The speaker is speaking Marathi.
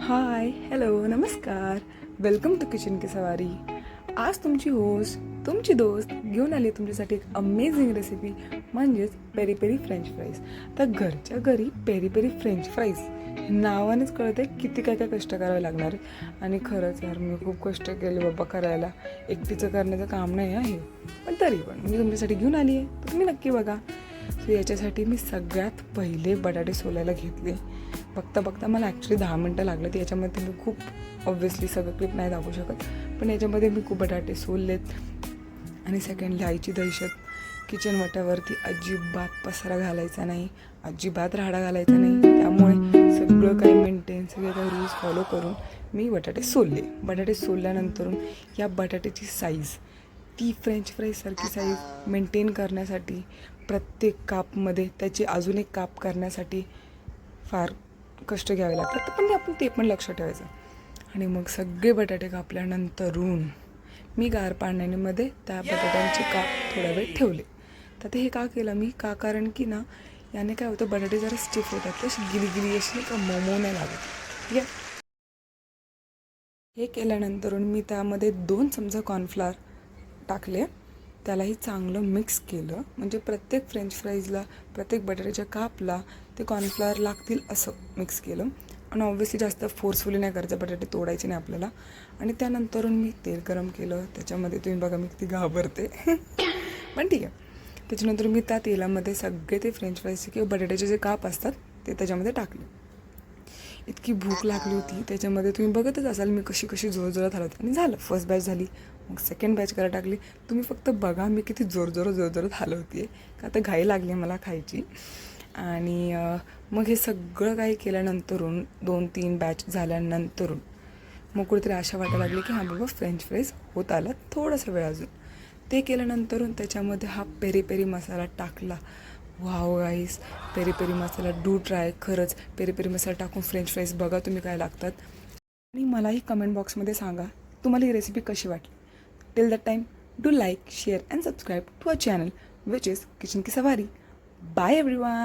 हाय हॅलो नमस्कार. वेलकम टू किचन की सवारी. आज तुमची होस्ट तुमची दोस्त घेऊन आली तुमच्यासाठी एक अमेझिंग रेसिपी, म्हणजेच पेरी पेरी फ्रेंच फ्राईज. तर घरच्या घरी पेरी पेरी फ्रेंच फ्राईज नावानेच कळते किती काय काय कष्ट करावे लागणार आहे. आणि खरंच यार, मी खूप कष्ट केले बाबा करायला. एकटीचं करण्याचं काम नाही आहे, पण तरी पण मी तुमच्यासाठी घेऊन आली आहे, तर तुम्ही नक्की बघा. सो याच्यासाठी मी सगळ्यात पहिले बटाटे सोलायला घेतले. बघता बघता मला ॲक्च्युली 10 मिनटं लागले. तर याच्यामध्ये मी खूप ऑब्व्हियसली सगळं क्लिप नाही दाखवू शकत, पण याच्यामध्ये मी खूप बटाटे सोललेत. आणि सेकंडली आईची दहशत. किचन वाट्यावरती अजिबात पसारा घालायचा नाही, अजिबात राडा घालायचा नाही. त्यामुळे सगळं काही मेंटेन, सगळे काही रूल्स फॉलो करून मी बटाटे सोलले. बटाटे सोलल्यानंतर या बटाट्याची साईज, ती फ्रेंच फ्राईजसारखी साईज मेंटेन करण्यासाठी, प्रत्येक कापमध्ये त्याची अजून एक काप करण्यासाठी फार कष्ट घ्यावे लागतात. पण ते पण लक्ष ठेवायचं. आणि मग सगळे बटाटे कापल्यानंतरून मी गार पाण्यामध्ये त्या बटाट्यांचे काप थोडा वेळ ठेवले. तर ते हे का केलं मी, कारण की ना, याने काय होतं, बटाटे जरा स्टिफ होतात, अशी गिली अशी नाही का, मऊ नाही लागत. ठीक आहे. हे केल्यानंतर मी त्यामध्ये 2 चमचा कॉर्नफ्लॉर टाकले. त्यालाही चांगलं मिक्स केलं, म्हणजे प्रत्येक फ्रेंच फ्राईजला, प्रत्येक बटाट्याच्या कापला ते कॉर्नफ्लॉवर लागतील असं मिक्स केलं. आणि ऑब्व्हियसली जास्त फोर्सफुली नाही करायचं, बटाटे तोडायचे नाही आपल्याला. आणि त्यानंतर मी तेल गरम केलं. त्याच्यामध्ये तुम्ही बघा मी किती घाबरते पण ठीक आहे. त्याच्यानंतर मी त्या तेलामध्ये सगळे ते फ्रेंच फ्राईजचे किंवा बटाट्याचे जे काप असतात ते त्याच्यामध्ये टाकले. इतकी भूक लागली होती, त्याच्यामध्ये तुम्ही बघतच असाल मी कशी जोरजोरात हलवते. आणि झालं, फर्स्ट बॅच झाली. मग सेकंड बॅच करायला टाकली. तुम्ही फक्त बघा मी किती जोरजोरात हलवते आहे, का आता घाई लागली मला खायची. आणि मग हे सगळं काही केल्यानंतरून 2-3 बॅच झाल्यानंतरून मग कुठेतरी आशा वाटायला लागली की हां बाबा, फ्रेंच फ्राईज होत आला, थोडासा वेळ अजून. ते केल्यानंतरून त्याच्यामध्ये हा पेरी पेरी मसाला टाकला. Wow guys, peri peri masala do try. खरंच पेरी पेरी मसाला टाकून फ्रेंच फ्राईज बघा तुम्ही काय लागतात. आणि मलाही कमेंट बॉक्समध्ये सांगा तुम्हाला ही रेसिपी कशी वाटली. Till that time, do like, share and subscribe to our channel which is kitchen ki Sawari. Bye everyone.